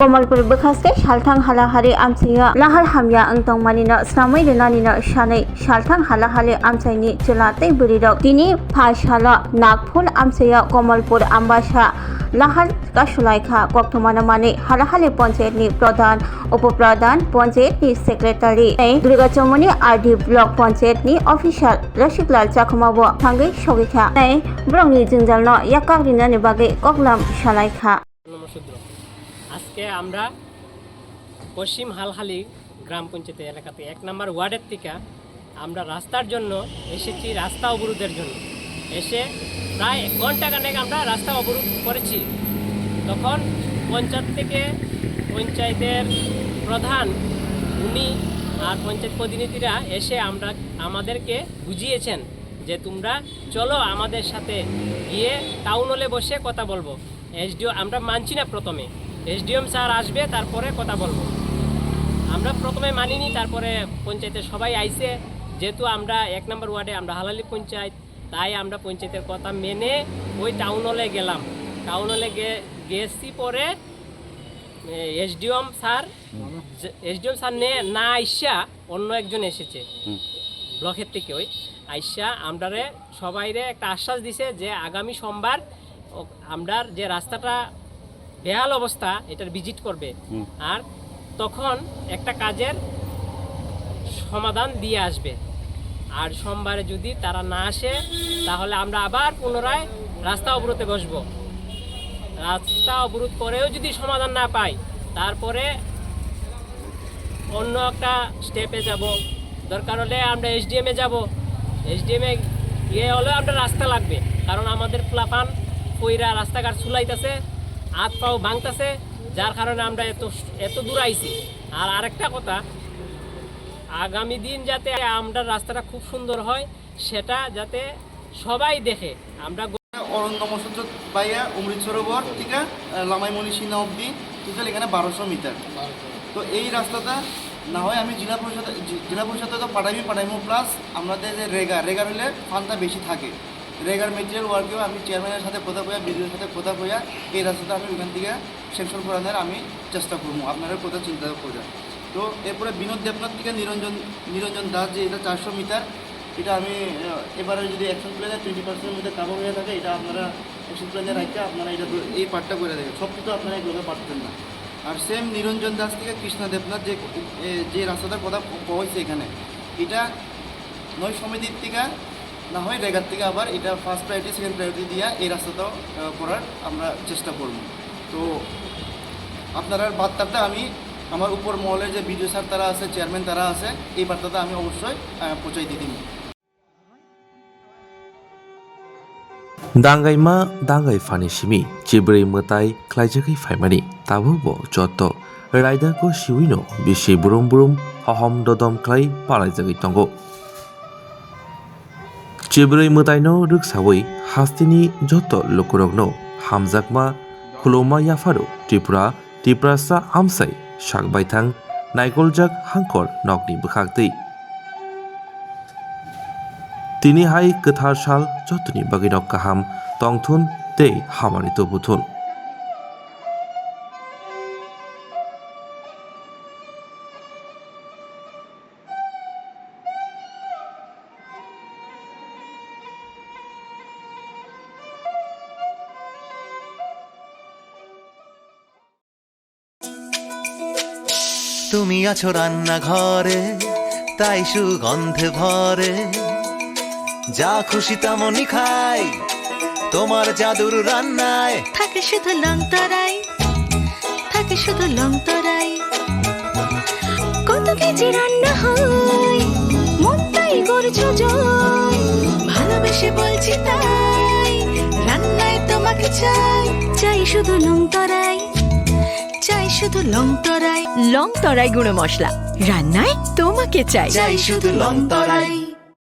कमलपुर बखास्ते सालथां हालाहारि आमसाया लाहार हामया अंतं मानिना स्नामै रेनानिना सानै सालथां हालाहारि आमसायनि चलाते बरिरक दिनि फाइसाला नागफुल आमसाया कमलपुर आम्बासा लाहार कासुलाइखा कक्तमाना माने हालाहारि पञ्चायतनि प्रधान उपप्रधान पञ्चायतनि सेक्रेटारि दुर्गाचमनि आरडी ब्लक पञ्चायतनि अफिसार रसिकलाल चाखमाबो थांगै सगैखा ब्रंनि जोंजालनो याकाग्रिनानि बागै कगलाम सालाइखा। আজকে আমরা পশ্চিম হালহালি গ্রাম পঞ্চায়েত এলাকাতে 1 নম্বর ওয়ার্ডের থেকে আমরা রাস্তার জন্য এসেছি, রাস্তা অবরোধের জন্য এসে প্রায় 1 ঘন্টা খানেক আমরা রাস্তা অবরোধ করেছি। তখন পঞ্চায়েত থেকে পঞ্চায়েতের প্রধান উনি আর পঞ্চায়েত প্রতিনিধিরা এসে আমাদেরকে বুঝিয়েছেন যে তোমরা চলো আমাদের সাথে গিয়ে টাউন হলে বসে কথা বলবো। এসডিও আমরা মানছি না, প্রথমে এসডিএম স্যার আসবে তারপরে কথা বলবো। আমরা প্রথমে মানিনি, তারপরে পঞ্চায়েতের সবাই আইছে। যেহেতু আমরা 1 নম্বর ওয়ার্ডে আমরা হালালি পঞ্চায়েত, তাই আমরা পঞ্চায়েতের কথা মেনে ওই টাউন হলে গেলাম। টাউন হলে গেছি পরে এসডিএম স্যার না আইসা অন্য একজন এসেছে ব্লকের থেকে। ওই আইসা আমরারে সবাইরে একটা আশ্বাস দিছে যে আগামী সোমবার আমরার যে রাস্তাটা বেহাল অবস্থা এটার ভিজিট করবে, আর তখন একটা কাজের সমাধান দিয়ে আসবে। আর সোমবারে যদি তারা না আসে তাহলে আমরা আবার পুনরায় রাস্তা অবরোধে বসবো। রাস্তা অবরোধ করেও যদি সমাধান না পাই তারপরে অন্য একটা স্টেপে যাব। দরকার হলে আমরা এসডিএমে যাব। এসডিএমে গিয়ে হলেও আমরা রাস্তা লাগবে, কারণ আমাদের প্লাপান কইরা রাস্তাঘাট চুলাইতেছে, হাত পাও ভাঙতেছে, যার কারণে আমরা এত দূর আইছি। আর আরেকটা কথা, আগামী দিন যাতে আমরা রাস্তাটা খুব সুন্দর হয় সেটা যাতে সবাই দেখে। আমরা অরণ্য মসজিদ বাইয়া অমৃত সরোবর থেকে লামাইমণি সিনা অব্দি টোটাল এখানে 1200 মিটার। তো এই রাস্তাটা না হয় আমি জেলা পরিষদে তো পাঠাইমো প্লাস আমাদের যে রেগার হলে ফান্ডটা বেশি থাকে। রেগার মেটেরিয়াল ওয়ার্কেও আমি চেয়ারম্যানের সাথে কথা কইয়া বিডিওর সাথে কথা কইয়া এই রাস্তাটা আমি ওখান থেকে সেকশন করানোর আমি চেষ্টা করবো, আপনারা কথা চিন্তা করে। তো এরপরে বিনোদ দেবনাথ থেকে নিরঞ্জন দাস, যে এটা 400 মিটার, এটা আমি এবারে যদি অ্যাকশন প্ল্যানে 20% মধ্যে কাভার হয়ে থাকে, এটা আপনারা অ্যাকশন প্ল্যানে রাখতে আপনারা এটা এই পার্টটা করে দেখেন। সব কিছু আপনারা এগুলো পারতেন না। আর সেম নিরঞ্জন দাস থেকে কৃষ্ণা দেবনাথ যে রাস্তাটার কথা হয়েছে এখানে, এটা নয় সমিতির থেকে না হয় রেগার থেকে আবার এটা ফার্স্ট প্রায়োরিটি সেকেন্ড প্রায়োরিটি দিয়ে এই রাস্তাটাও করার আমরা চেষ্টা করব। তো আপনারা বার্তাটা আমি আমার উপর মহলের যে বিডিও স্যার তারা আছে, চেয়ারম্যান তারা আছে, এই বার্তাটা আমি অবশ্যই পৌঁছাই দিয়ে দিব। दांगाइमा दांगाइ फानि सिमि चिब्रै मताइ ख्लाइजाखै फाइमानि ताबुबो जत राइदाको सिविनो बिसि बुरुम हहम ददम ख्लाइ पालाइजागै तंगो चिब्रै मताइनो रुकसावै हास्तिनि जत लोकरगनो हामजाकमा खुलौमा याफारु त्रिपुरासा आमसाइ साकबायथां नाइकलजाक हांकर नकनि बोखागदै তিনি হাই गोथार साल जतनि बागैनो गाहाम तंथुन तै हामानि तबुथुन তুমি আছো রান্না ঘরে, তাই সুগন্ধে ভরে, যা খুশি তেমনই খাই তোমার জাদুর রান্নায়। থাকে শুধু লংতরাই, থাকে শুধু লংতরাই, কত কেজি রান্না হয় মনটাই করছো জয়। ভালোবেসে বলছি তাই, রান্নায় তোমাকে চাই, চাই শুধু লংতরাই, চাই শুধু লংতরাই। লংতরাই গুঁড়ো মশলা, রান্নায় তোমাকে চাই, চাই শুধু লংতরাই।